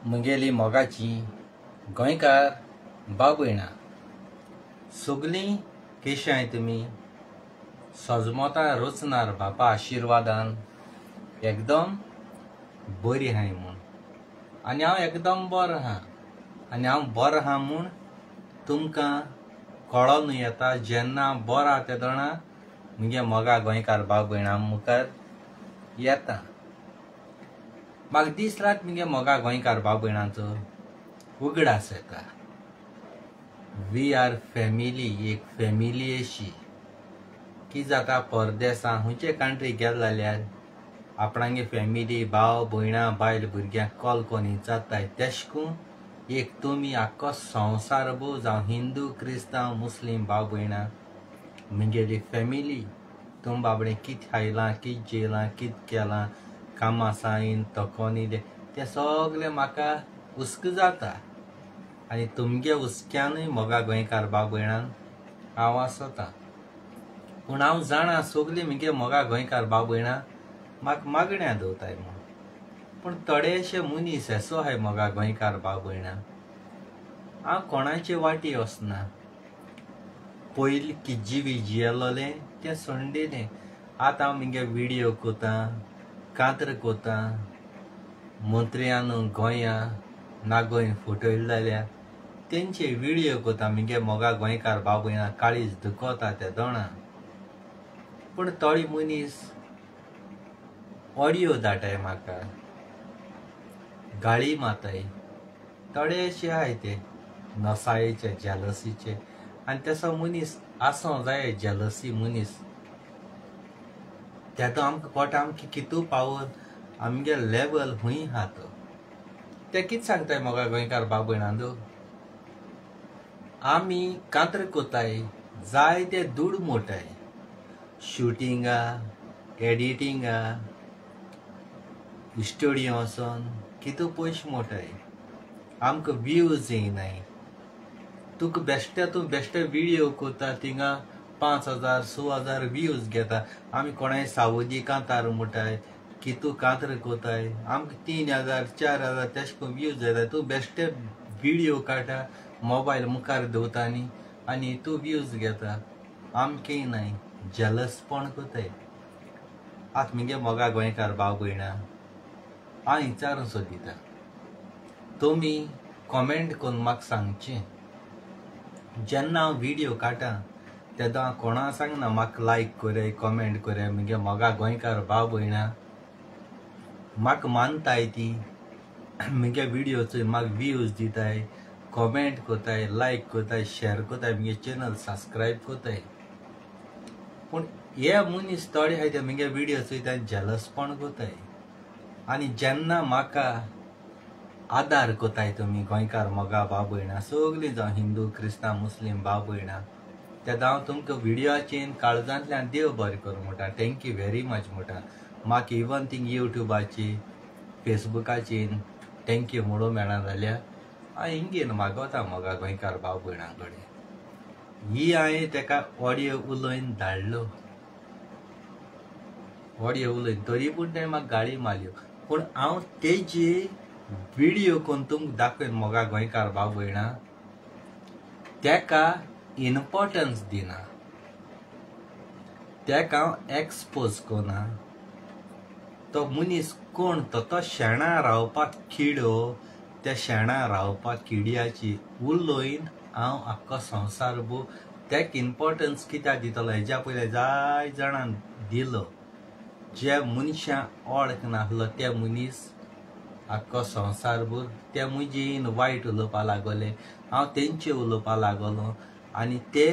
मुगेली मोगाची गोंयकार भाव भयणां सगलीं केशांय तुमी सोजमोता रचणार बापा आशिर्वादान एकदम बरी हाय म्हूण आनी हांव एकदम बरो आहा आनी हांव बरो आहा म्हूण तुमकां कळोन येता जेन्ना हांव बरो आहा तेदोणा मुगे मोगा गोंयकार भाव भयणां मुखार येता। म्हाका दीस रात मुगे मोगा गोंयकार भाव भयणांचो उगडास येता। वी आर फॅमिली, एक फॅमिली अशी की जाता परदेसा खंयचे कंट्री गेले जाल्यार आपणागे फॅमिली भाव भयणां बायल भुरग्यांक कॉल कोनी जाताय तेशकून एक तुमी आख्खो संवसार भोव जावं हिंदू क्रिस्तांव मुस्लीम भाव भयणां मुगेली फॅमिली तुम बाबडें कितें खायलां कितें जेयलां कितें केलां कामां सायन तोकोनी तें सगलें म्हाका हुस्क जाता आनी तुमगे हुस्क्यानूय मोगा गोंयकार भाव भयणान हांव आसोतां। पूण हांव जाणां सगलीं मुगे मोगा गोंयकार भाव भयणां म्हाका मागण्या दवरताय म्हूण पूण थोडेशे मनीस एसो आहाय मोगा गोंयकार भाव भयणां हांव कोणाचे वाटी वचना। पयलीं कितजी विजियलोलें तें सोडलेलें आतां हांव मुगे विडियो कोतां कांतर कोतां मंत्र्यान गोंयां नागोयन फटयले जाल्यार तेंचे विडियो कोतां मुगे मोगा गोंयकार भाव भयणां काळीज दुखोता ते दोणा। पूण थोडी मनीस ऑडियो धाडटाय म्हाका गाळी मारताय थोडेशे आहाय ते नसायेचे जेलसीचे आनी तेसो मनीस आसूं जाय जेलसी मनीस तेदो आमकां कोटा आमकां कितू पावर आमगे लेवल हूंय आहा तो ते कितें सांगताय मोगा गोंयकार भाव भयणांदो आमी कांतर कोताय जायते दूड मोटाय शुटिंगा एडिटिंगा स्टुडियो वचोन कितू पयशे मोटाय आमकां व्यूज येयनाय तुका बेश्टे बेश्टे विडियो कोता थिंगा 5,000 6,000 व्यूज घेता आमी कोणाय सावदी कांतार मोटाय कितू कांतर कोताय आमकां 3,000 4,000 तेश कोन व्यूज येता। तूं बेश्टे विडियो काडटा मोबायल मुखार दवरता आनी तूं व्यूज घेता आमकें नाय जेलसपण कोताय। आतां मुगे मोगा गोंयकार भाव भयणां हांव विचारूं सोदितां तुमी कॉमेंट करून म्हाका सांगचें जेन्ना हांव विडियो काडटां तेदो हांव कोणा सांगना म्हाका लायक कोराय कॉमेंट कोराय मुगे मोगा गोंयकार भाव भयणां म्हाका मानताय ती मुगे विडियो चोय म्हाका व्यूज दिताय कॉमेंट कोताय लायक कोताय शेअर कोताय मुगे चॅनल सबस्क्रायब कोताय। पूण हे मनीस थोडे आहाय ते मुगे विडियो चोयताय जेलसपण कोताय आनी जेन्ना म्हाका आदार कोताय तुमी गोंयकार मोगा भाव भयणां सगलीं जावं हिंदू क्रिस्तांव मुस्लीम भाव भयणां तेदो हांव तुमकां विडियोचेर काळजांतल्यान देव बरें करूं म्हणटा थँक्यू वेरी मच म्हणटा। म्हाका इवन थिंग युट्यूबाचेर फेसबुकाचेर थँक्यू म्हणूं मेळना जाल्यार हांव हिंगेन मागोता मोगा गोंयकार भाव भयणां कडेन ही हांवें तेका ऑडियो उलोवन धाडलो ऑडियो उलयन तरी पूण तेणें म्हाका गाळी मारल्यो पूण हांव तेजी विडियो कोन्न तुमकां दाखयन मोगा गोंयकार भाव भयणां तेका इम्पॉर्टन्स दिना तेका हांव एक्सपोज कोना। तो मनीस कोण तो शेणा रावपाक किडो त्या शेणा रावपाक किड्याची उलोयन हांव आख्खो संवसार भोव तेका इम्पॉर्टन्स कित्याक दितलो हेज्या पयलें जाय जाणांक दिलो जे मनशां वळख नासलो ते मनीस आख्खो संवसार भर ते मुजेन वायट उलोवपा लागले हांव तेंचे उलोवपा लागलो आनी ते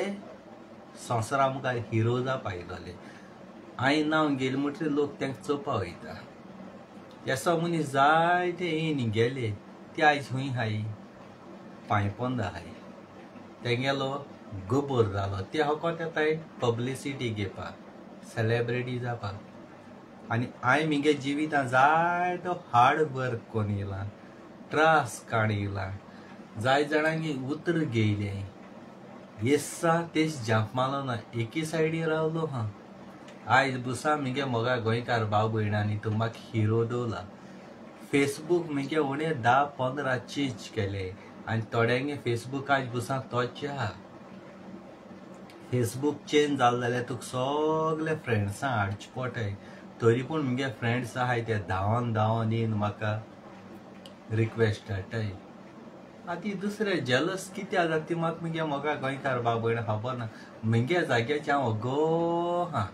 संवसारा मुखार हिरो जावपा येयलोले हांवें नांव गेलें म्हणटकीर लोक तेंका चोवपा वयता एसो मनीस जायते येयन गेले ते आयज हूंय आहाय पांयपोंद आहाय तेंगेलो गोबोर जालो ते होकोत येताय पब्लिसिटी घेवपाक सेलेब्रिटी जावपाक आनी हांवें मुगे जिवितांत जायतो हार्ड वर्क कोन्न येयलां त्रास काण येयलां जाय जाणांगे उतर घेयले येसा तेच जंप मारलो ना एकी सायडीन रावलो हां आयज बुसा मुगे मोगा गोंयकार भाव भयणांनी तूं म्हाका हिरो दवरला फेसबूक म्हणजे उणे 10-15 चेंज केले आणि थोड्यांगे फेसबूक आज बुसा तोच आहा. फेसबूक चेंज जालें जाल्यार तुका सगळे फ्रेंड्सां हाडचे पडटाय. तरी पूण मुगे फ्रेंड्स आहाय ते धांवन येवन म्हाका रिक्वेस्ट धाडटाय. आतां दुसरे जेलस कित्या जाता ती म्हाका मुगे मोगा गोंयकार भाव भयण खबर ना. मुगे जाग्याचेर हांव वगो हा.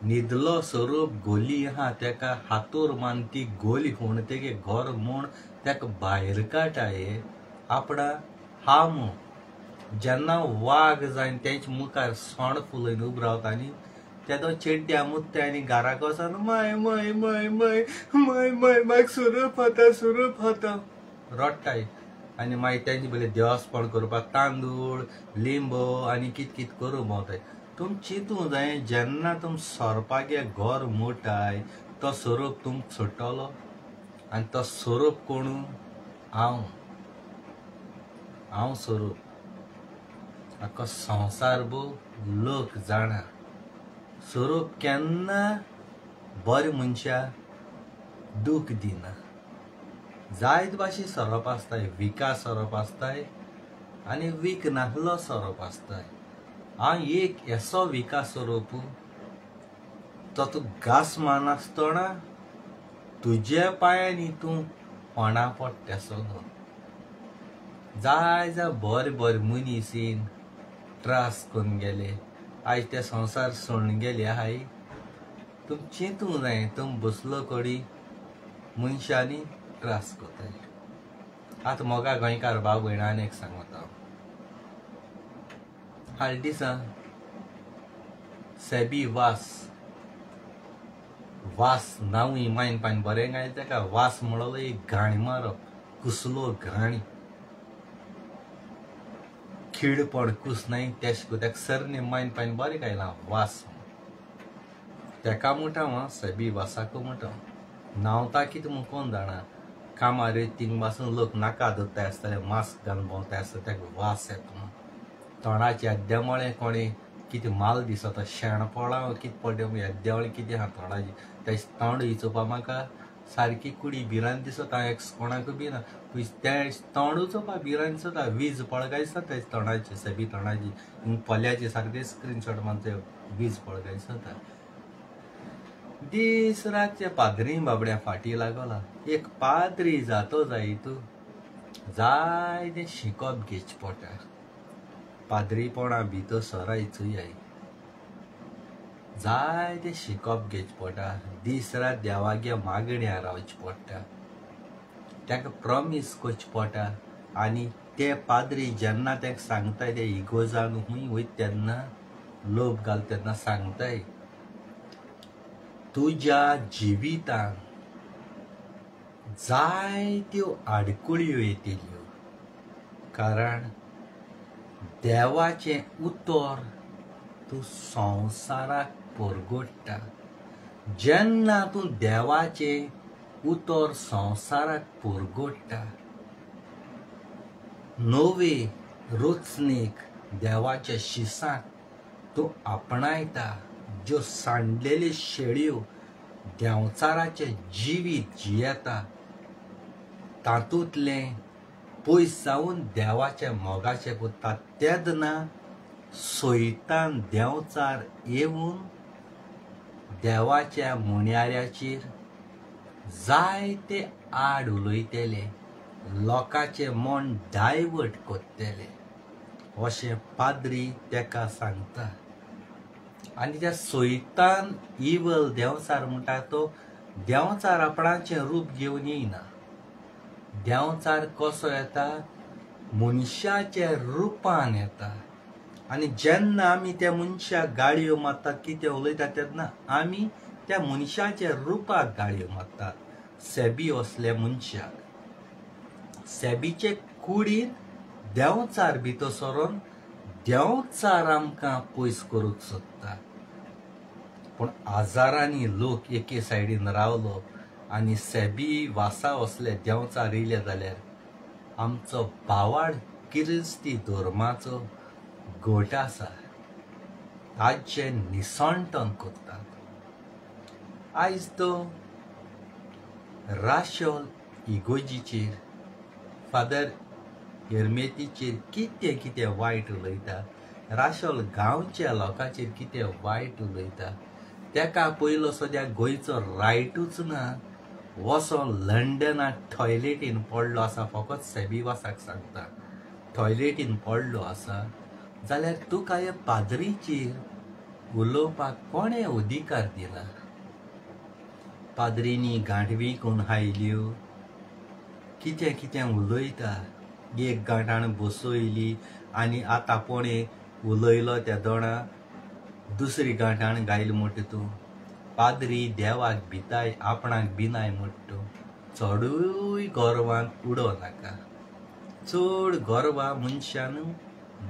न्हिदलो स्वरूप गोली आहा तेका हातूर मान ती गोली म्हूण तेगे घर म्हूण तेका भायर काटाय. आपणा हा म्हूण जेन्ना वाग जावन तेंच्या मुखार सोंड फुलयन उब रावताली तेदो चेड्ड्या मुत्ताय आनी घराक वचोन मय मय मय मय मय मय म्हाका सुरूप खाता रडटाय. आनी मागीर तेंचे पयलीं देवस्पण करपाक तांदूळ लिंबू आनी कित करूं भोंवताय. तुम चिंतूं जाय जेन्ना तुम सोरपागे घर मोडटाय तो स्वरूप तुमकां सुट्टलो आनी तो स्वरूप कोण हांव स्वरूप. आख्खो संवसार लोक जाणा स्वरूप केन्ना बरे मनशाक दूख दिना. जायत भाशेन सोरोप आसताय. विका सोरोप आसताय आनी वीक नाहलो सोरोप आसताय. हांव एक असो विका स्वरूप तो तूं घास मानासतना तुज्या पांयांनी तूं फोंडा पडटासलो. जाय बरे मनीस येवन त्रास करून गेले आयज ते संवसार सोडून गेले आहाय. तुम चिंतूं जाय तुम बसलो कडी मनशांनी त्रास कोताय. आतां मोगा गोंयकार भाव भयण आनी एक सांगता. हाल दिसा सेबी वास नांवूय मायन पायन बरें गायलें तेका वास म्हणलो एक घाणी मारप. कुसलो घाणी खिडपण कुसनाय तेशको तेका सरनेम मायन पायन बरें गायलां वास. तेका म्हणटा हांव सेबी वासाक म्हणटा. नांवता कितें म्हूण कोण जाणा. कामार थिंग पासून लोक नाका धरताय आसतले मास्क घालून भोंवताय आसता तेका वास येता म्हूण. तोंडाचे येद्देमळे कोणी कितें माल दिसता शेणपळां कितें पडले येद्देवळे कितें आहा तोंडाची तेच तोंड हिचोवपा म्हाका सारकी कुडी भिरांत दिसता. हांव एक कोणाक भिना तें तोंड उचोवपा भिरांत दिसता. वीज पळगाय दिसता तेच तोंडाची सेबी तोंडाची पोल्याची सारके स्क्रीनशॉट मारता वीज पळगाय दिसता. दीस रातचे पाद्री बाबड्या फाटी लागला. एक पाद्री जातो जायत जाय तें शिकोप घेवचें पडटा. पाद्रीपणा भितर सरायचूय जाय तें शिकोप घेवचें पडटा. दीस रात देवागे मागण्या रावचें पडटा. तेका प्रॉमीस करचें पडटा. आनी ते पाद्री जेन्ना तेका सांगताय ते इगोजान खूंय वयता तेन्ना लोभ घालता तेन्ना सांगताय तुज्या जिवितान जायत्यो आडकुळ्यो येतल्यो कारण देवाचें उतर तूं संवसाराक परगोडटा. जेन्ना तूं देवाचें उतर संवसाराक परगोडटा नवे रचनेक देवाच्या शिसाक तूं आपणायता. ज्यो सांडलेल्यो शेळयो देंवचाराचें जिवीत जियेता तातूंतलें पयस जावन देवाच्या मोगाचें कोत्ता. तेदना सोयतान देंवचार येवन देवाच्या मुण्याऱ्याचेर जायते आड उलयतले लोकांचें मन डायवर्ट कोत्तले अशें पाद्री तेका सांगता. आनी त्या सोयतान इवल देंवचार म्हणटा तो देंवचार आपणाचें रूप घेवन येयना. देंवचार कसो येता मनशाच्या रुपान येता. आनी जेन्ना आमी त्या मनशाक गाळयो मारतात कितें उलयतात तेन्ना आमी त्या मनशाच्या रुपाक गाळयो मारतात. सेबी असल्या मनशाक सेबीचे कुडीन देंवचार भितर सरोन देंवचार आमकां पयस करूंक सोदता. पूण आजारांनी लोक एके सायडीन रावलो आनी सेबी वासा असले देंवचार येयले जाल्यार आमचो भावाड किरिस्ती धर्माचो घोट आसा ताचें निसंटन कोत्तात. आयज तो राशोल इगोजीचेर फादर हेर्मेतीचेर कितें कितें वायट उलयता, राशोल गांवच्या लोकांचेर कितें वायट उलयता. तेका पयलो सद्या गोंयचो रायटूच ना. वसो लंडनाक टॉयलेटीन पडलो आसा, फकत सेबीवासाक सांगता, टॉयलेटीन पडलो आसा जाल्यार तुका ह्या पाद्रीचेर उलोवपाक कोणें अधिकार दिला? पाद्रीनी गांठवी कोण हायल्यो, कितें कितें उलयता. एक गांठाण बसयली आनी आतां कोणे उलयलो त्या दोणा दुसरी गांठाण गायल म्हणटा तूं. पाद्री देवाक भिताय, आपणाक भिनाय म्हणटा तूं. चडूय गोरवान उडो नाका. चड गोरवां मनशान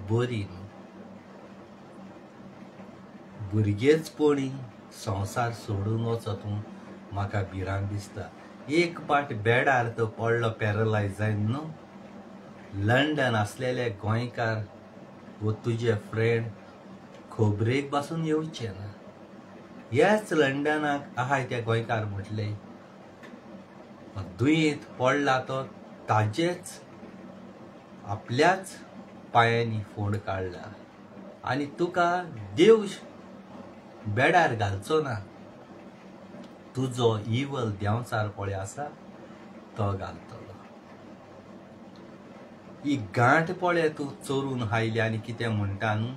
बरी न्हू. भुरगेचपणी संवसार सोडून वचत म्हाका भिरांत दिसता. एक पाट बेडार तो पडलो पॅरलायज जायन न्हू. लंडन आसलेले गोंयकार वो तुजे फ्रेंड खोबरेक पासून येवचे ना. ह्याच लंडनाक आहाय ते गोंयकार म्हटले दुयेंत पडला तो ताजेच आपल्याच पांयांनी फोंड काडला आनी तुका देव बेडार घालचो ना. तुजो इवल देंवचार पळय आसा तो घालतलो. ही गांठ पळय तूं चोरून हायली आनी कितें म्हणटा न्हू.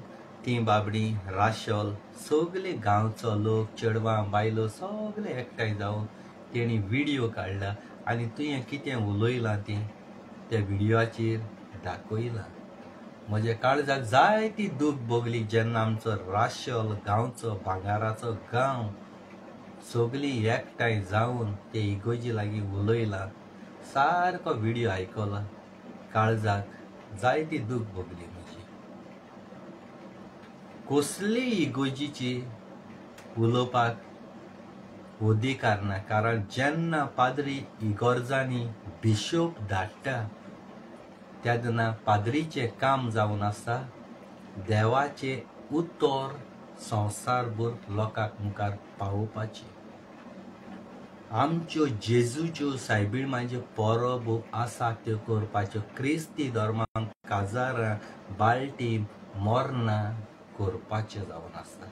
ती बाबडी राशोल सगळे गांवचो लोक, चेडवां बायलो सगळे एकठांय जावन तेणी व्हिडियो काडला आनी तुवें कितें उलयलां तें त्या व्हिडियोचेर दाखयलां. म्हज्या काळजाक जायती दूख भोगली जेन्ना आमचो राशोल गांवचो भांगाराचो गांव सगळीं एकठांय जावन ते इगोजी लागीं उलयलां. सारको व्हिडियो आयकला. काळजाक जायती दूख भोगली म्हजी. कसलीय इगोजीची उलोवपाक अधिकार ना. कारण जेन्ना पाद्री इगोर्जांनी बिशोप धाडटा तेन्ना पाद्रीचें काम जावन आसा देवाचें उतर संवसारभर लोकांक मुखार पावोवपाचें. आमच्यो जेजूच्यो सायबीणमांच्यो परबो आसा त्यो करपाच्यो. क्रिस्ती धर्मांक काजारां, बाल्टी, मोर्नां करपाचें जावन आसता.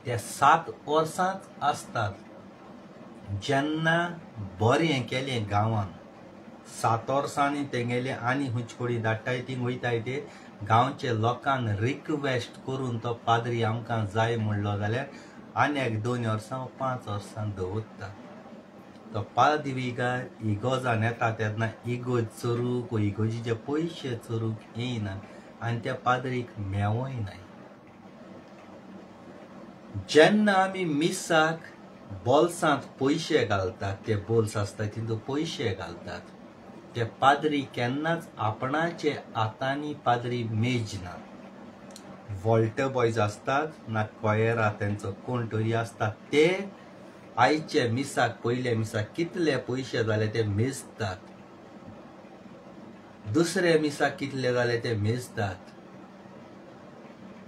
ते 7 वर्सांच आसतात. जेन्ना बरें केलें गांवांत 7 वर्सांनी तेंगेले आनी हुंचकोडी धाडटाय तींग वयताय ते गांवचे लोकांक रिक्वेस्ट करून तो पाद्री आमकां जाय म्हणलो जाल्यार आनी एक 2 वर्सां 5 वर्सां दवरता. तो पाद्रीगार इगोजान येता तेन्ना इगोज चोरूंक वा इगोजीचे पयशे चोरूंक येयना आनी त्या पाद्रीक मेवोय नाय. जेन्ना आमी मिसाक बोल्सांत पयशे घालतात, ते बोल्स आसता तितूंत पयशे घालतात, ते पाद्री केन्नाच आपणाचे हातांनी पाद्री मेजना. वॉल्ट बॉयज असतात ना क्वायरा तेंचो कोण तरी आसता ते आयचे मिसाक पयले मिसाक कितले पयशे जाले ते मेजतात. दुसरे मिसाक कितले जाले ते मेजतात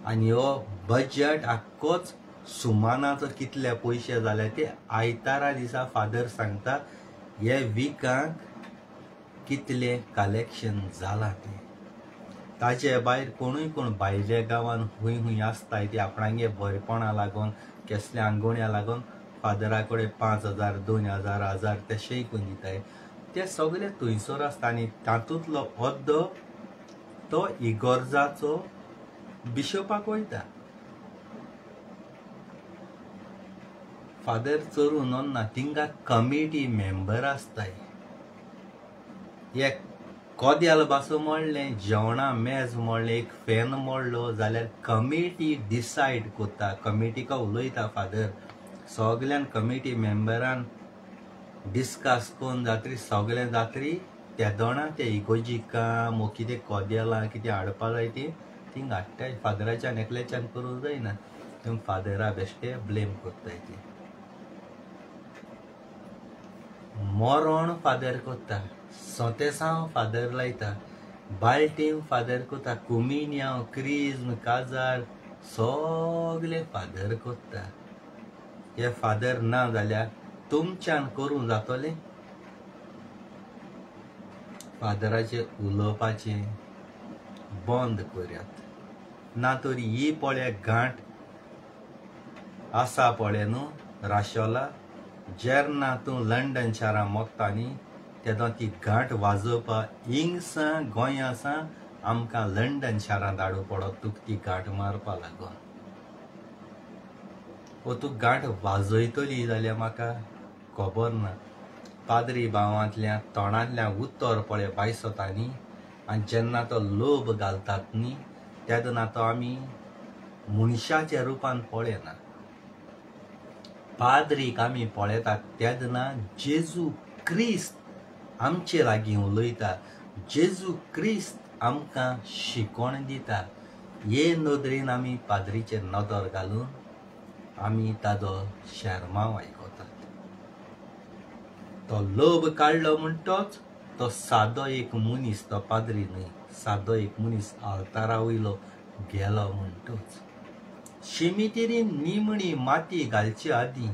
आनी हो बजेट आख्खोच सुमानाचो कितले पयशे जाले ते आयतारा दिसा फादर सांगता हे विकांक कितले कलेक्शन जाला ते. ताचे भायर कोणूय कोण भायल्या गांवांत खूंय आसताय ते आपणागे बरेपणा लागून कसल्या आंगोण्या लागून फादरा कडेन 5,000 2,000 1000 तशेंय कोण दिताय. ते सगळे थंयसर आसता आनी तातूंतलो अर्दो तो इगोर्जाचो बिशोपाक वयता. फादर चोरून ना तिंगा कमिटी मेंबर आसताय. एक कोद्याल बासो मोडलें, जेवणा मेज मोडलें, एक फॅन मोडलो जाल्यार कमिटी डिसायड कोत्ता. कमिटीका उलयता फादर. सगल्यान कमिटी मेंबरान डिस्कस कोन्न जातरी सगळें जातरी त्या दोणा ते इगोजीकां मो कितें कोद्यालां कितें हाडपा जाय ती थिंग हाडटाय. फादराच्यान एकल्याच्यान करूंक जायना. थंय फादरा बेश्टे ब्लेम कोत्ताय ती. मोरोण फादर कोत्ता, सोतेसांव फादर लायता, बाल्टीम फादर कोत्ता, कुमिन्यांव, क्रिज्म, काजार सगळे फादर कोत्ता. हे फादर ना जाल्यार तुमच्यान करूं जातोलें? फादराचे उलोवपाचे बंद करात. ना तरी ही पळय गांठ आसा पळय न्हू राशोला, जेन्ना तूं लंडन शारां मोगता न्ही तेदो ती गांठ वाजोवपाक हिंगसां गोंयासां आमकां लंडन शारां धाडू पडत तुका ती गांठ मारपा लागून. वो तूं गांठ वाजयतली जाल्यार म्हाका खबर ना. पाद्री भावांतल्या तोंडांतल्यान उतर पळय भायर सरता न्ही आनी जेन्ना तो लोभ घालतात न्ही तेदना तो आमी मनशाच्या रुपान पळयना. पाद्रीक आमी पळयतात तेदना जेजू क्रिस्त आमचे लागीं उलयता. जेजू क्रिस्त आमकां शिकोण दिता. हे नदरेन आमी पाद्रीचेर नदर घालून आमी ताजो शर्माव आयकतात. तो लोभ काडलो म्हणटोच तो सादो एक मनीस, तो पाद्री न्हय, सादो एक मनीस आल्तारा वयलो गेलो म्हणटोच. शिमितेरीन निमणी माती घालचे आदीं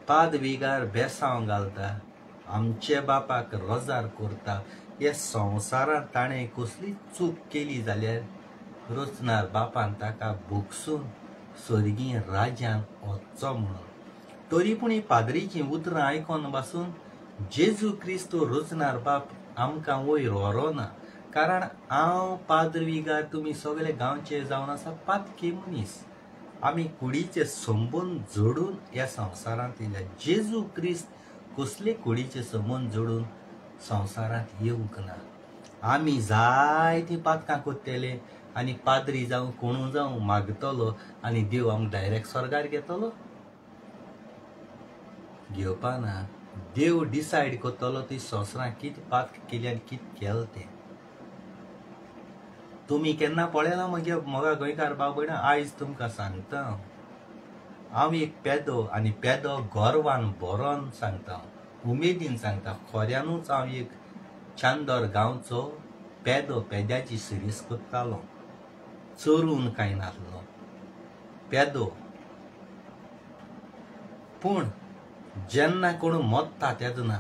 पादविगार बेसांव घालता, आमचे बापाक रोजार करता. हे संवसारांत ताणें कसली चूक केली जाल्यार रचणार बापान ताका भोगसून सर्गी राज्यान वचचो म्हणून. तरी पूण ही पाद्रीचीं उतरां आयकोन पासून जेजू क्रिस्त रचणार बाप आमकां वयर व्हरोना. कारण हांव पाद्रविगार तुमी सगळे गांवचे जावन आसा पातकी मनीस. आमी कुडीचे संबंद जोडून ह्या संवसारांत येयल्या. जेजू क्रिस्त कसले कुडीचे संबंद जोडून संवसारांत येवंक ना. आमी जायतीं पातकां कोत्तेले आनी पाद्री जावं कोणू जावं मागतलो आनी देव आमकां डायरेक्ट स्वर्गार घेतलो? घेवपा ना. देव डिसायड करतलो ती संवसारांत कितें पातक केली आनी कितें केलें तें. तुमी केन्ना पळयलां मोगा गोंयकार भाव भयणां? आयज तुमकां सांगता हांव एक पेदो आनी पेदो गोरवान बरोन सांगता, उमेदीन सांगता. खऱ्यानूच हांव एक चांदोर गांवचो पेदो, पेद्याची सिरीस करतालो. चोरून कांय नासलो, पेदो. पूण जेन्ना कोण मोत्ता तेदना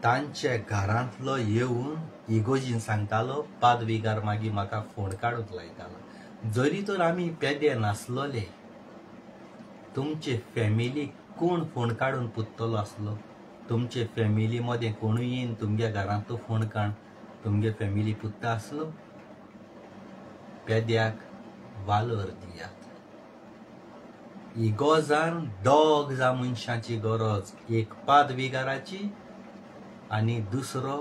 तांचे घरांतलो येवन इगोजीन सांगतालो, पादविगार मागीर म्हाका फोण काडूंक लायतालो. जरी तर आमी पेदे नासलोले, तुमचे फॅमिलीक कोण फोण काडून पुत्तलो आसलो? तुमचे फॅमिली मदें कोणूय येवन तुमगे घरांत तो फोण काण तुमगे फॅमिली पुत्ता आसलो? पेद्याक वालोर दियात. इगोजान दोग जां मनशांची गरज, एक पादविगाराची आनी दुसरो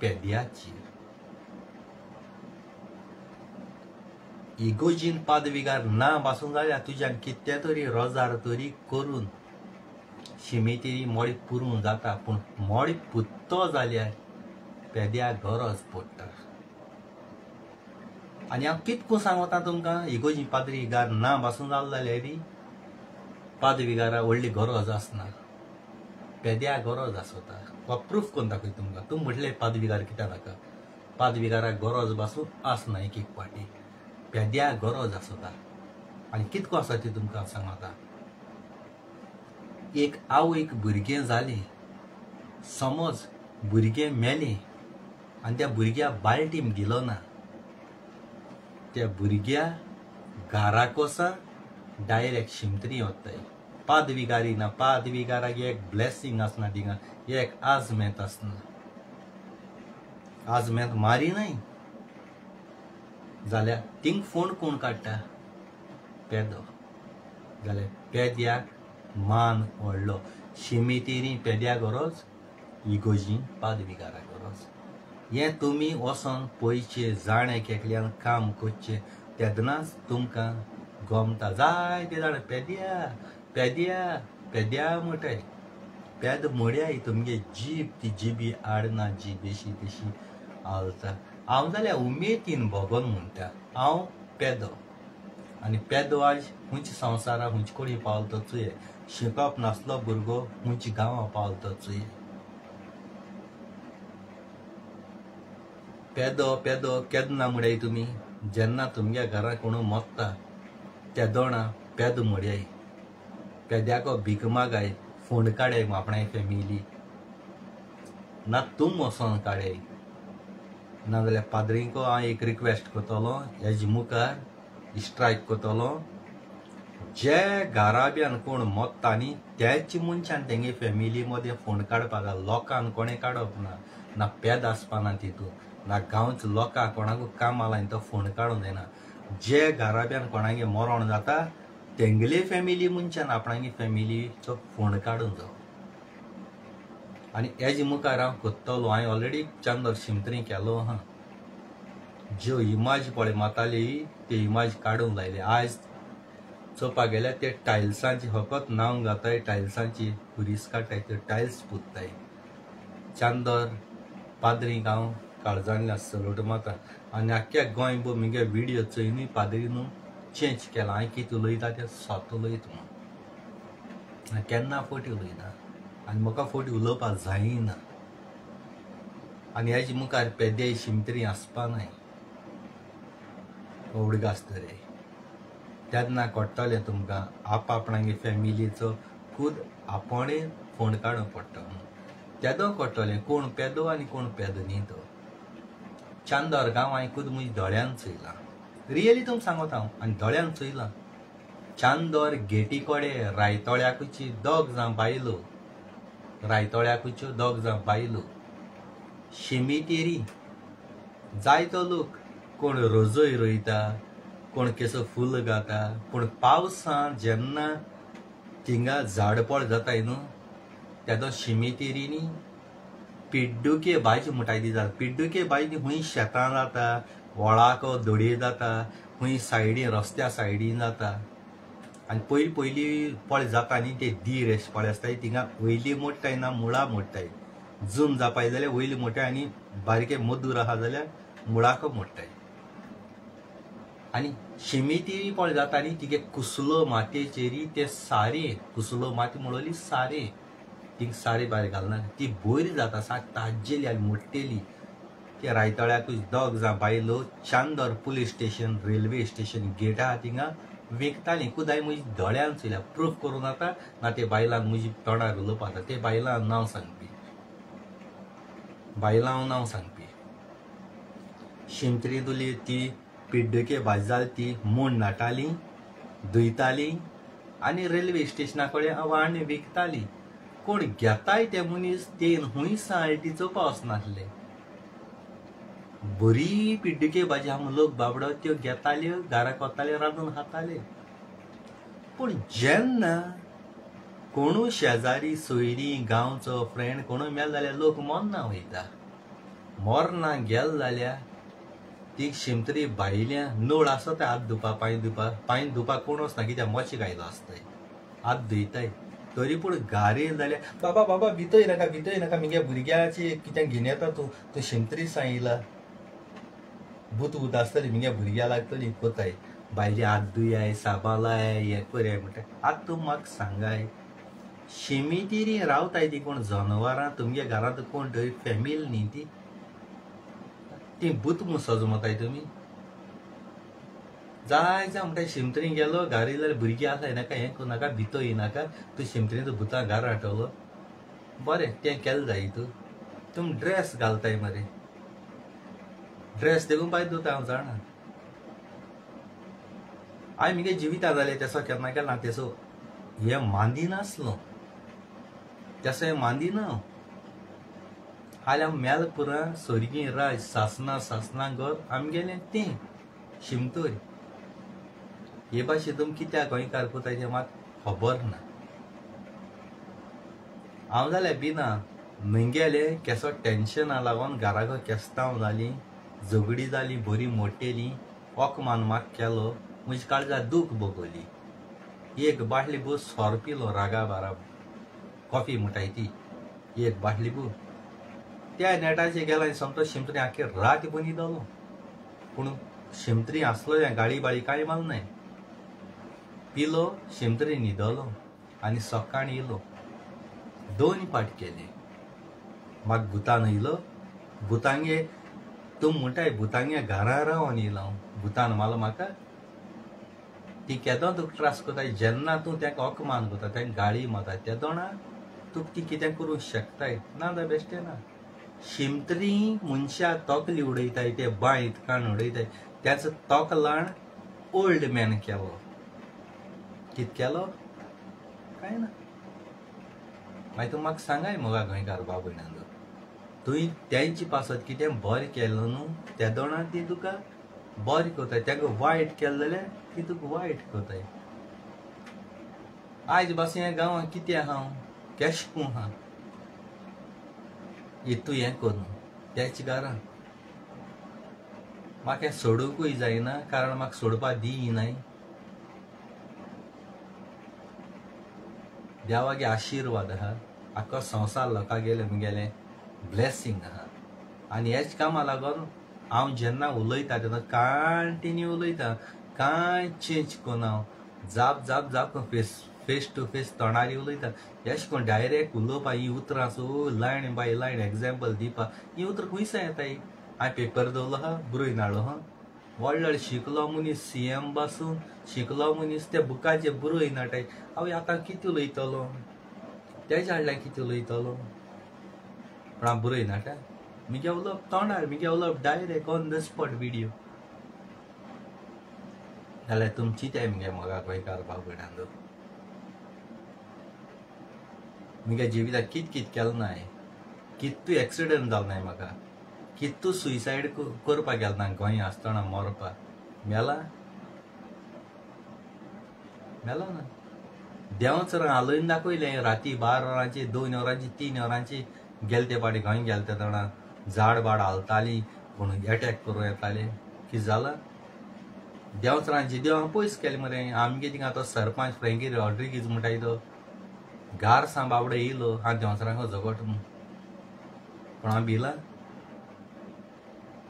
पेद्याची. इगोजीन पादविगार ना पासून जाल्यार तुज्यान कितें तरी रोजार तरी करून शिमेतेरी मोडी पुरूं जाता. पूण मोडी पुत्तो जाल्यार पेद्याक गरज पडटा. आनी हांव कितको सांगता तुमकां, इगोजी पादविगार ना पासून जालो जाल्यार पादविगारा व्हडली गरज आसना, पेद्याक गरज आसता. वा प्रूफ करून दाखय तुमकां. तूं म्हटलें पादविगार कित्याक नाका? पादविगाराक गरज पासून आसना एक एक पाटी, पेद्याक गरज आसता. आनी कितको आसा ती तुमकां सांगता. एक आवयक भुरगें जालें, समज भुरगें मेलें आनी त्या भुरग्याक बाळटीम दिलो ना, त्या भुरग्या घाराक वसा डायरेक्ट शिमतरी वताय. पादविगारी ना. पादविगाराक एक ब्लेसिंग आसना थिंगा, एक आजमेत आसना. आजमेत मारिनाय जाल्यार थिंग फोण कोण काडटा? पेदो. जाल्यार पेद्याक मान व्हडलो. शिमेतेरी पेद्याक गरज, इगोजी पादविगाराक गरज. हें तुमी वचोन पयचे, जाणे केकल्यान काम करचें, तेदनाच तुमकां गमता. जायते जाण पेद्या पेद्या पेद्या म्हणटाय. पेद म्हळ्यार तुमगे जीब, ती जिबी आडना, जीब अशी तशी हालता. हांव जाल्यार उमेदीन भोगोन म्हणटा हांव पेदो. आनी पेदो आयज खंयच्या संवसाराक खंयचे कोणी पावलो तो चुये. शिकप नासलो भुरगो खंयच्या गांवां पावलो तो चुये. पेदो पेदो केन्ना म्हणाय तुमी? जेन्ना तुमगे घरांत कोण मोत्ता तेदोणा पेदो म्हळ्याय. पेद्याको भीक मागाय फोंड काडय आपणाय फॅमिली ना तुम वचोन काडय नाजाल्यार पाद्रींको हांव एक रिक्वेस्ट करतलो हेजे मुखार स्ट्रायक करतलो जे घराब्यान कोण मोत्ता न्ही त्याच मनशान तेंगे फॅमिली मदें फोंड काडपाक लोकांन कोणें काडप ना पेद आसपाना तितून ना गांवच लोकांक कोणाकू कामां लायन तो फोंड काडूंक जायना जे घराब्यान कोणागे मरण जाता तेंगले फॅमिली मनशान आपणागे फॅमिलीचो फोंड काडूंक जावो आनी हेजे मुखार हांव कोत्तलो हांवें ऑलरेडी चांदर शिमतरी केलो हा ज्यो इमाज पळय माताली ते इमाज काडूंक लायले आयज चोवपाक गेल्यार ते टायल्सांची फकत नांव घाताय टायल्सांची खुरीस काडटाय ते टायल्स पुत्ताय चांदर पाद्रीक हांव काळजांतल्यान सलूट मारता आनी आख्ख्या गोंयभर मुगे व्हिडियो चोयनूय पाद्रीन चेंज केला हांवें कितें उलयता तें स्वता उलयत म्हणून केन्ना फोटी उलयना आनी म्हाका फोटी उलोवपाक जायना आनी हेजे मुखार पेद्याय शिमतरी आसपा नाय उडगासतरे तेन्ना कळटलें तुमकां आपणागे फॅमिलीचो खूद आपणें फोंड काडूंक पडटा तेदो कळटलें कोण पेदो आनी कोण पेदो न्ही तो चांदर गांव हांवें खूद म्हज्या दोळ्यान चोयलां रियली तुमकां सांगता हांव आनी दोळ्यान चोयलां चांदर गेटी कोडे रायतोळ्याकूची दोग जावं बायलो रायतोळ्याकूच्यो दोग जावं बायलो शिमितेरी जायतो लोक कोण रोजोय रोयता कोण केसो फूल घाता पूण पावसान जेन्ना थिंगा झाडपळ जाताय न्हू तेदो शिमितेरीनी पिड्डुके भाजी म्हणटाय ती जाता पिड्डुके भाजी खूंय शेतां जाता व्हळाको दोडये जाता खूंय सायडीन रस्त्या सायडीन जाता आनी पयलीं पळ जाता न्ही ते धीर अशे पळय आसताय थिंगा वयली मोडटाय ना मुळा मोडटाय जून जापाय जाल्यार वयली मोडटाय आनी बारके मदूर आहा जाल्यार मुळाको मोडटाय आनी शिमितेरी पळ जाता न्ही तिगे कुसलो मातयेचेरी ते सारे कुसलो माती म्हणली सारे थिंग सारे भायर घालना ती बरी जाता साक ताज्जेली आनी मोडटेली ते रायतळ्याकूच दोग जावं बायलो चांदर police station railway station gate आहा थिंगा विकतालीं खूद हांवें म्हजी दोळ्यान चोयल्या प्रूफ करूं नाका ना ते बायलांक म्हजी तोंडार उलोवपाक जाता ते बायलां नांव सांगपी बायलां नांव सांगपी शिमतरी तुली ती पिड्डुके भाजी जाली ती म्हूण नाटाली धुयताली आनी रेल्वे स्टेशना कडेन आवांनी विकताली कोण घेताय ते मनीस ते खूंय सायटी चोवपा वचनासले बरी पिड्डुके भाजी आहा लोक बाबडो त्यो घेताल्यो घराक वताले रांदून खाताले पूण जेन्ना कोणू शेजारी सोयरी गांवचो फ्रेंड कोणू मेल जाल्यार लोक मोन्ना वयता मोरना गेल जाल्यार ती शिमतरी बायल्या नळ आसा ते हात धुवपा पांय धुवपा कोण वचना कित्याक मोचे घायलो आसताय हात धुयताय तरी पूण घार येयले जाल्यार बाबा भितय नाका मगे भुरग्याची कितें घेवन येता तूं शिमतरी सांगिला भूत आसतली मगे भुरग्या लागतली कोताय बायले हात धुयाय साबा लाय हें करयाय म्हणटा आतां तूं म्हाका सांगाय शिमितेरी रावताय ती कोण जनावरां तुमगे घरांत कोण थंय फॅमिली न्ही ती भूत म्हूण सजमताय तुमी जाय म्हणटा शिमतरी गेलो घार येयल्यार भुरगीं आसाय नाका हें करूं नाका भितो येनाका तूं शिमतरीचो भुतां घार हाडटलो बरें तें केलें जाय तुमी ड्रेस घालताय मरे ड्रेस देखून पांय धुता हांव जाणा हांवें मगे जिविता जालें तेसो केन्ना केला तेसो हें मांदी नासलो तेसो हें मांदी ना हाल्या मेलपुरा सोर्गी राज सासना घर आमगेलें तें शिमतोर हे भाशेन तुमी कित्याक गोंयकार कोताय तें म्हाका खबर ना हांव जाल्यार भिना म्हगेलें केसो टेन्शना लागून घराको केस्तांव जालीं झगडी जाली बरी मोटेली ओकमान म्हाका केलो म्हजी काळजां दूख भोगोली एक बाटली बूस 100 रुपया रागा बारा कॉफी म्हणटाय ती एक बाटली बू त्या नेटाचेर गेलो आनी समतो शिमतरी आख्खे रात बनी जालो पूण शिमतरी आसलो हें गाडी बाळी कांय माल नाय पिलो शिमतरी न्हिदलो आनी सकाळीं येयलो 2 पाट केले म्हाका भुतान येयलो भुतांगे तुम म्हणटाय भुतांगे घरा रावन येयलो हांव भुतान मालो म्हाका ती केदों तुका त्रास कोता जेन्ना तूं ताका अकमान कोता तांकां गाळी मारता त्या दोणा तुका ती कितें करूंक शकताय ना जाल्यार बेश्टें ना. शिमतरी मनशां तोकली उडयताय ते बांयत काण उडयताय त्याचो तोकलाण ओल्ड मॅन केलो. कित केलो काय ना. मागीर तूं म्हाका सांगाय मुगा गोंयकार बाब भयणांनो, तुवें तेंची पासत कितें बरें केलें न्हू त्या दोणां ती तुका बरें कोताय, तांकां वायट केलें जाल्यार ती तुका वायट कोताय. आयज पासून ह्या गांवांत कितें हांव केशकू हा हितू हें करून तेच कारण म्हाका हें सोडूंकूय जायना कारण म्हाका सोडपा दिनाय. देवागे आशिर्वाद आहा, आख्खो संवसार लोकां गेले मुगेलें ब्लेसिंग आहा. आनी हेच कामा लागून हांव जेन्ना उलयता तेन्ना कंटिन्यू उलयता, कांय चेंज कोना. जाप जाप जाप फेस टू फेस तोंडारी उलयता. अशें करून डायरेक्ट उलोवपा ही उतरां so line by line example दिवपा ही उतरां खुंयसां येताय. हांवें पेपर दवरलो आहा बरोय नाडलो हा. व्हडलो शिकलो मनीस CM पासून शिकलो मनीस त्या बुकाचेर बरोय नाटाय. हांव आतां कितें उलयतलो तेज्या हाडल्यार कितें उलयतलो पूण हांव बरोय नाटा. मुगे उलोवप तोंडार, मुगे उलोवप direct on the spot video. जाल्यार तुमची ते मुगे मोगा गोंयकार भाव भयणांनो, मुगे जिवितांत कित केलें नाय. कितू एक्सिडेंट जालो नाय म्हाका, कितू सुसायड करपा गेलो ना गोंय आसतना मरपा. मेला मेलो ना. देंवच हालोवन दाखयलें राती 12 वरांची 2 वरांची 3 वरांची गेले ते पाटी गोंय गेले तेदोणा झाड बाड हालताली कोण एटॅक करूं येताले. कितें जालां देंवचरांची देव हांव पयस केलें मरे. आमगे थिंगा तो सरपंच फ्रँकी रॉड्रिगीज म्हणटाय तो गार सां बाबडो येयलो हांव देंवचरांक झगोट म्हूण पूण हांव भिला.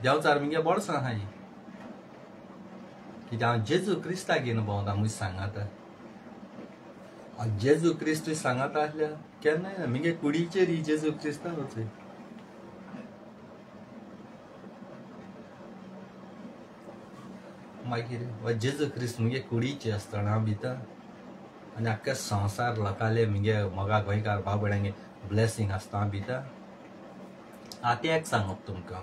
देंवचार मुगे बोडसां आहाय कित्याक हांव जेजू क्रिस्ताक घेवन भोंवता मुज सांगात. जेजू क्रिस्त सांगात आसल्यार केन्नाय ना मुगे कुडीचेर जेजू क्रिस्तांच. मागीर जेजू क्रिस्त मुगे कुडीचे आसतना हांव भिता आनी आख्खे संवसार लोकांले मुगे मोगा गोंयकार भाव भयणांगे ब्लेसिंग आसता हांव भिता. आतां एक सांगप तुमकां,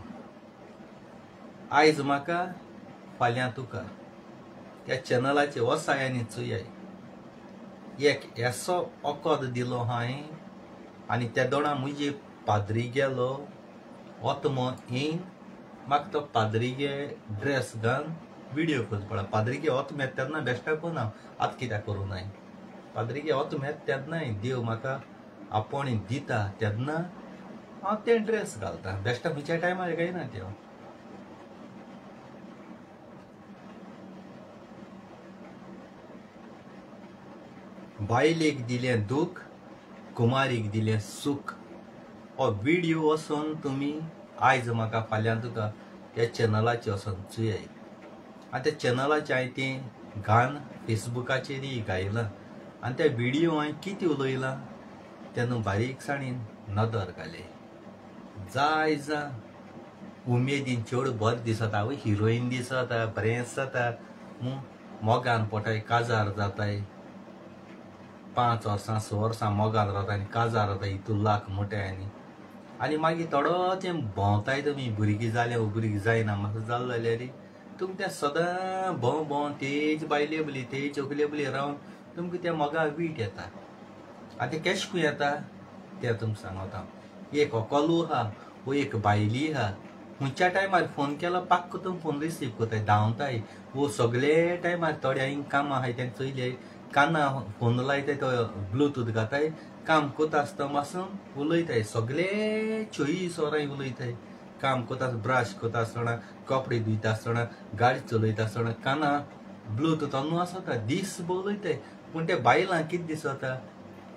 आयज म्हाका फाल्यां तुका त्या चॅनलाचेर वसाय आनी चुयाय. एक एसो ओकोद दिलो हांवें आनी त्या दोणा मुजी पाद्री गेलो ओतमो येवन म्हाका तो पाद्रीगे ड्रेस घालून व्हिडिओ करचो पडला. पाद्रीगे ओतम येता तेन्ना बेश्टा कोन्न हांव आतां कित्याक करूं नाय. पाद्रीगे ओतम येता तेन्नाय देव म्हाका आपोण दिता तेन्ना हांव ते ड्रेस घालता. बेश्टा खंयच्या टायमार गायना त्यो. बायलेक दिलें दूख कुमारीक दिलें सूख हो व्हिडिओ वचोन तुमी आयज म्हाका फाल्यां तुका त्या चॅनलाचेर वचोन चुयाय. आनी त्या चॅनलाचें हांवें तें गान फेसबुकाचेरय घायलां आनी त्या व्हिडिओ हांवें कितें उलयलां तेन्ना बारीकसाणेन नदर घाले. जाय जा उमेदीन चेडूं बरें दिसता, आवय हिरोईन दिसता बरें जाता. मोगान पोटाय काजार जाताय 5 वर्सां 6 वर्सां मोगान रावता आनी काजार जाता हितू लाख मोठ्यांनी. आनी मागीर थोडो तें भोंवताय तुमी भुरगीं जालें वो भुरगीं जायना म्हाका जालें जाल्यार तुमकां तें सदां भोंव तेज बायले बली तेज चौकले बली रावन तुमकां त्या मोगाक वीट येता. आतां तें केशकू येता तें तुमकां सांगता. एक कोलू आहा वो एक बायली आहा, खंयच्या टायमार फोन केलो पाक्क तुमी फोन रिसीव कोताय धांवताय. वो सगळे टायमार थोड्यांक काम आहाय तेंकां चोयले काना फोन लायताय तो ब्लूटूथ घाताय काम कोता आसता पासून उलयताय. सगळे 24 वरां उलयताय. काम कोता ब्रश कोता आसतना कपडे धुयता आसतना गाडी चलयता आसतना काना ब्लूटूथ ऑन आसता दीसभर उलयताय. पूण त्या बायलांक कितें दिसता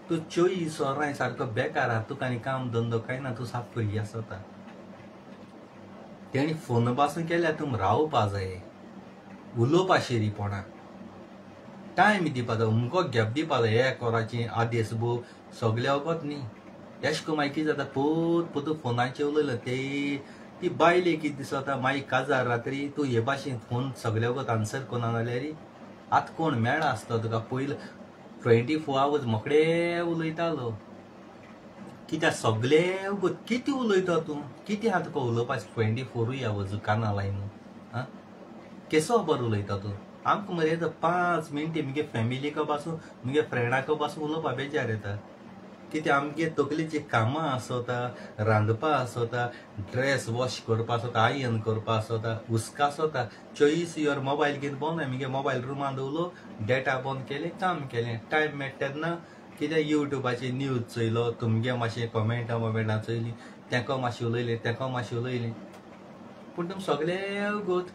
तूं 24 वरां सारको बेकार आहा, तुका आनी काम धंदो काय ना, तूं साप फ्री आसता. तेणी फोन पासून केल्यार तुमी रावपा जाय उलोवपा शेरीपणां टायम दिवपा जाय उमको गॅप दिवपा जाय. 1 वराची आदेस बो सगळे वगत न्ही. एश को मागीर कितें जाता पोत फोनाचेर उलयलें ती बायले कितें दिसता मागीर काजार रात्री तूं हे भाशेन फोन सगळे वगत आन्सर कोना जाल्यार आतां कोण मेळ्ळा आसता तुका पयलीं 24 hours मोकळे उलयतालो कित्याक सगळे कितें उलयता तूं कितें आहा तुका उलोवपाचें 24 hours कानां लायन आं केसो खबर उलयता तूं आमकां मरे 5 मिनटी मुगे फॅमिलीको पासून मुगे फ्रेंडाको पासून उलोवपा बेजार येता कित्याक आमगे तकलीची कामां आसोता रांदपा आसोता ड्रेस वॉश करपा आसोता आयन करपा आसोता हुस्का आसोता 24 hours मोबायल कितें बंद मुगे मोबायल रुमान दवरलो डेटा बंद केलें काम केलें टायम मेळटा तेन्ना कितें युट्यूबाचेर न्यूज चयलो तुमगे मातशें कॉमेंटां चयलीं तेका मातशें उलयलें तेका मातशें उलयलें पूण तुमी सगळे गोत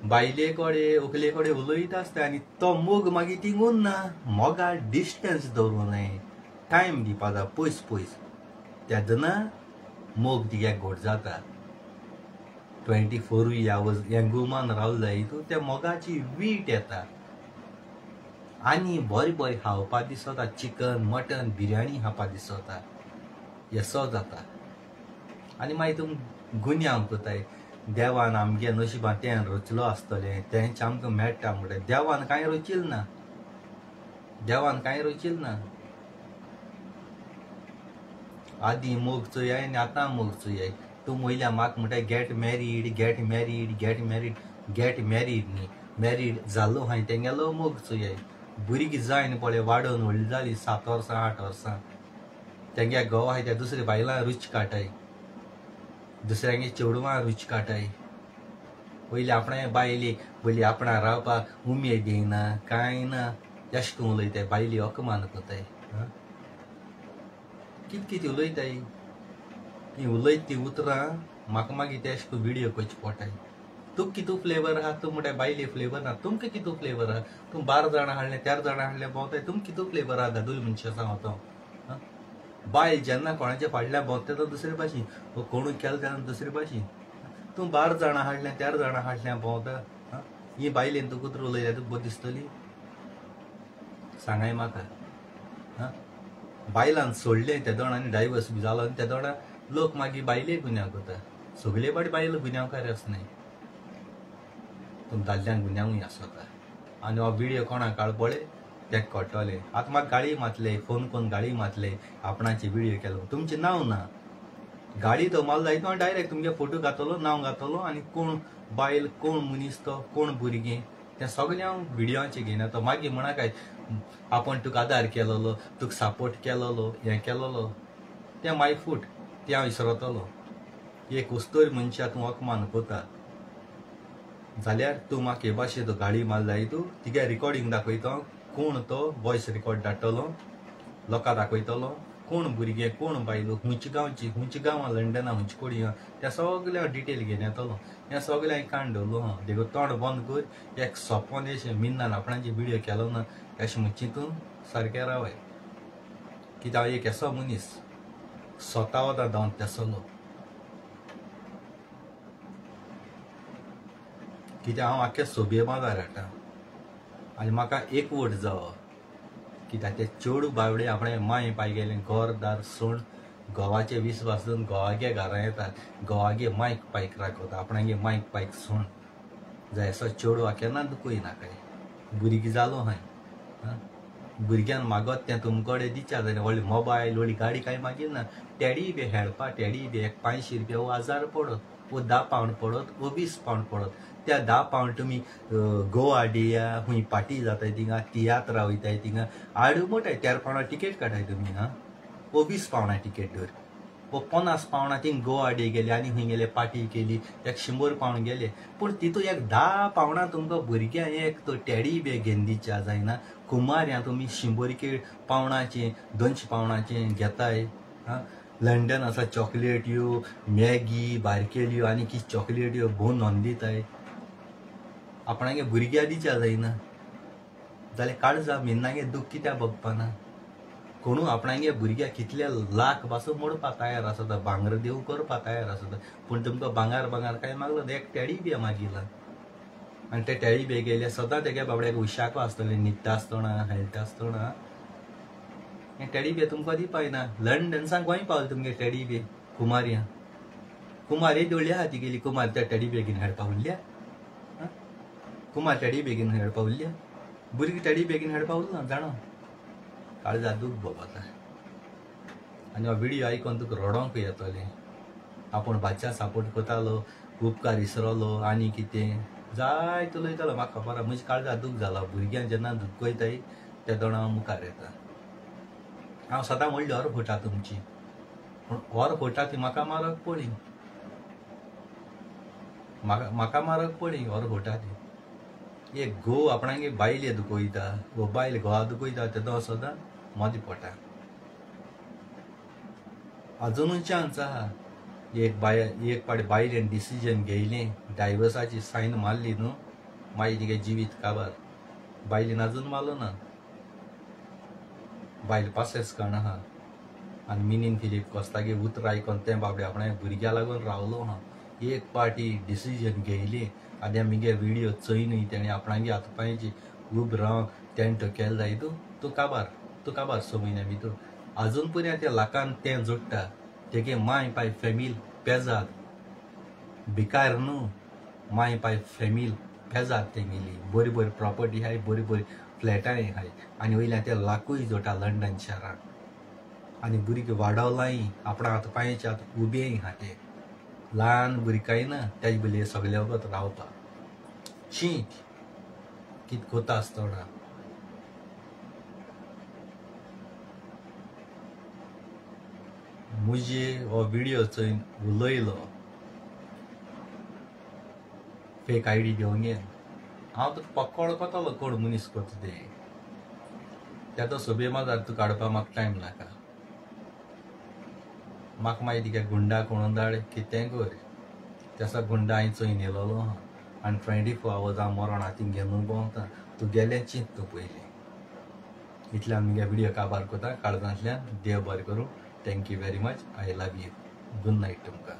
बायले कडेन व्हंकले कडेन उलयता आसता आनी तो मोग मागीर थिंग उरना मोगार डिस्टन्स दवरूं जाय टायम दिवपा जाय पयस पयस तेदना मोग तिगे घोट जाता 24 hours हें गुमान रावलें जायत त्या मोगाची वीट येता आनी बरें बरें खावपा दिसता चिकन मटन बिरयानी खावपा दिसता हेसो जाता आनी मागीर तुम गुन्यांव कोताय देवान आमगे नशिबान तें रचलो आसतलें तेंच आमकां मेळटा म्हणटा देवान कांय रचिल्ल ना देवान कांय रचिल्ल ना आदीं मोग चोयाय आनी आतां मोग चोयाय तूं वयल्या म्हाका म्हणटा get married get married get married get married न्ही मॅरीड जाल्लो हांवें तेंगेलो मोग चोयाय भुरगीं जायन पळय वाडोवन व्हडलीं जालीं 7 वर्सां 8 वर्सां तेंगे घोव आहाय त्या दुसऱ्या बायलां रुच काटाय दुसऱ्यांगे चेडवां रुच काटाय पयलीं आपणें बायली पयलीं आपणा रावपाक उमेद येयना कांय ना एश करून उलयताय बायली अकमान कोताय कितें उलयताय हीं उलयत तीं उतरां म्हाका मागीर तेश करून विडियो करचे पडटाय तुका कितू फ्लेवर आहा तूं म्हणटा बायले फ्लेवर ना तुमकां कितू फ्लेवर आहा तूं 12 जाणां हाडलें 13 जाणां हाडलें भोंवताय तुमकां कितू फ्लेवर आहा दादूल मनशां सांगता बायल जेन्ना कोणाच्या फाटल्यान भोंवता तो दुसरे भाशेन कोणूय केलें तेन्ना दुसरे भाशेन तूं 12 जाणां हाडलें 13 जाणां हाडल्यां भोंवता ही बायलेन तुका उतर उलयल्या तुका बरी दिसतली सांगाय म्हाका बायलान सोडलें त्या दोणांनी डायवर्स बी जालो आनी त्या दोणा लोक मागीर बायले गुन्यांव करता सगळे पाटी बायल गुन्यांवकार आसनाय तुम दादल्यांक गुन्यांवूय आसता आनी हो विडियो कोणाक काळपळे तेका कळटलें आतां म्हाका गाळी मारतले फोन करून गाळी मारतले आपणाचे विडियो केलो तुमचें नांव ना गाडी तो मारलो जायत हांव डायरेक्ट तुमगे फोटो घातलो नांव घातलो आनी कोण बायल कोण मनीस तो कोण भुरगीं तें सगळें हांव विडियोचेर घेवन येता मागीर म्हणा काय आपूण तुका आदार केलोलो तुका सपोर्ट केलोलो हें केलोलो तें माय फूट तें हांव विसरतलो एक वस्तूर मनशाक तूं अकमान कोता जाल्यार तूं म्हाका हे भाशेन तो गाडी मारलो जायत तिगे रिकॉर्डिंग दाखयता कोण तो वॉयस रिकॉर्ड धाडटलो लोकां दाखयतलो कोण भुरगे कोण बायलो खंयच्या गांवची खंयच्या गांवां लंडना खंयच्या कोडी त्या सगळ्या डिटेल घेवन येतलो हें सगळें हांवें काण दवरलो देखून तोंड बंद कर एक सोंपोन अशें मिन्नान आपणाचे विडियो केलो ना अशें म्हण चिंतून सारकें रावय कित्याक हांव एक असो मनीस स्वता वता धांवन तेसलो कित्याक हांव आख्या सोबये बाजार हाडटा आनी म्हाका एक वोट जावो कित्याक ते चेडू बावडे आपणे माय पाय गेले घरदार सोड घोवाचे विस्वास दवरून घोवागे घरां येता घोवागे मायक पायक राखता आपणागे मायक पायक सोड जाय असो चेडू केन्ना दुखूय नाकाय भुरगीं जालो हांवें भुरग्यान मागत तें तुमचे कडेन दिच्या जाल्यार व्हडली मोबायल व्हडली गाडी कांय मागीर ना टेडी बी खेळपा टेडी बी एक 500 रुपया वो 1000 पडत वो 10 पावंड पडत वो 20 पावंड पडत त्या 10 पावंड तुमी गोवा डिया खूंय पार्टी जाताय थिंगा तियात्रां वयताय थिंगा आडू मोठाय 13 पावंडा टिकेट काडाय तुमी वो 20 पावंडा टिकेट धर वो 50 पावंडा थिंग गोवा डे गेले आनी खंय गेले पार्टी केली एक 100 पावंड गेले पूण तितून एक 10 पावंडा तुमकां भुरग्यां एक तो टेडी बे घेवन दिवच्या जायना कुमार्यां तुमी 100 पावंडाचें 200 पावंडाचें घेताय लंडन आसा चॉकलेट यो मॅगी बारकेल्यो आनी कितें चॉकलेट यो भोवन व्हरून दिताय आपणागे भुरग्यां दिवच्या जायना जाल्यार काळजा मिन्नागे दूख कित्याक भोगपाना कोणू आपणागे भुरग्याक कितले लाख पासून मोडपाक तयार आसता भांगर देव करपाक तयार आसता पूण तुमकां भांगार काय मागलो एक टेडी बी मागिला आनी ते टेडी बे गेले सदां तेगे बाबड्याक हुशाको आसतलें न्हिदता आसतना हेळटा आसतना हें टेडी बे तुमकां दिवपाक ना लंडनसान गोंय पावले तुमगे टेडी बे कुमार्यां कुमारी दोळ्या हाती गेली कुमार त्या टेडी बे घेवन हेळपाक उरल्या कुमार टेडी बे घेवन हेळपाक उरल्या भुरगीं ताडी बेगीन हाडपा उरना जाणा काळजाक दूख भोगता आनी हो व्हिडियो आयकून तुका रडोंक येतलें आपूण बाच्या सपोर्ट करतालो उपकार इसरलो आनी कितें जाय उलयतालो म्हाका खबर आहा म्हज्या काळजाक दूख जाला भुरग्यांक जेन्ना दुखयताय त्या दोळा हांव मुखार येता हांव सदां म्हणली हर फोटा तुमची पूण हर फोटा ती म्हाका मारक पडी म्हाका मारक पडी हर फोटा ती एक घोव आपणागे बायले दुखयता वो बायल घोवा दुखयता तेदो सदां मोदी पोटा अजुनूय चान्स आहा एक पाटी बायलेन डिसिजन घेयलें डायवर्साची सायन मारली न्हू मागीर तिगे जिवीत काबार बायलेन अजून मारलो ना बायल पासेस कर्ण आहा आनी मिनीन फिलीप कोस्तागे उतर आयकोन तें बाबडे आपणा भुरग्यां लागून रावलो हा एक पाटी डिसिजन घेयली आनी आमगे व्हिडिओ चोयनूय तेणें आपणागे हातपांयची उब रावंक टेंट केलें जाय तूं काबार 6 म्हयन्या भितर अजून पर्यंत त्या लाखान तें जोडटा तेगे माय पाय फॅमिली पेजाद भिकार न्हू माय पाय फॅमिली पेजाद तेंगेली बरी बरी प्रॉपर्टी आहाय बरी बरी फ्लॅटाय आहाय आनी वयल्यान ते लाखूय जोडटा लंडन शाराक आनी भुरगीं वाडवलाय आपणा हातपांयचे आतां उबेय आहा ते ल्हान भुरकाय ना तेज बले सगळे वगत रावता शी कित कोता आसतना मुझे हो व्हिडिओ चोयन उलयलो फेक आयडी घेवन ये हांव तुका पक्को वळखतलो कोण मनीस कोता ते तेदो सोबे माजार तूं काडपा म्हाका टायम नाका म्हाका मागीर तिका गुंडा कोण धाड कितें कर तेसा गुंडा हांवें चोयन येयलोलो हा आनी 24 hours हांव मरण हातीन घेवन भोंवता तूं गेलें चिंत तूं पयलीं इतल्यान मुगे व्हिडिओ काबार कोता काळजांतल्यान देव बरें करूं thank you very much I love you good night तुमकां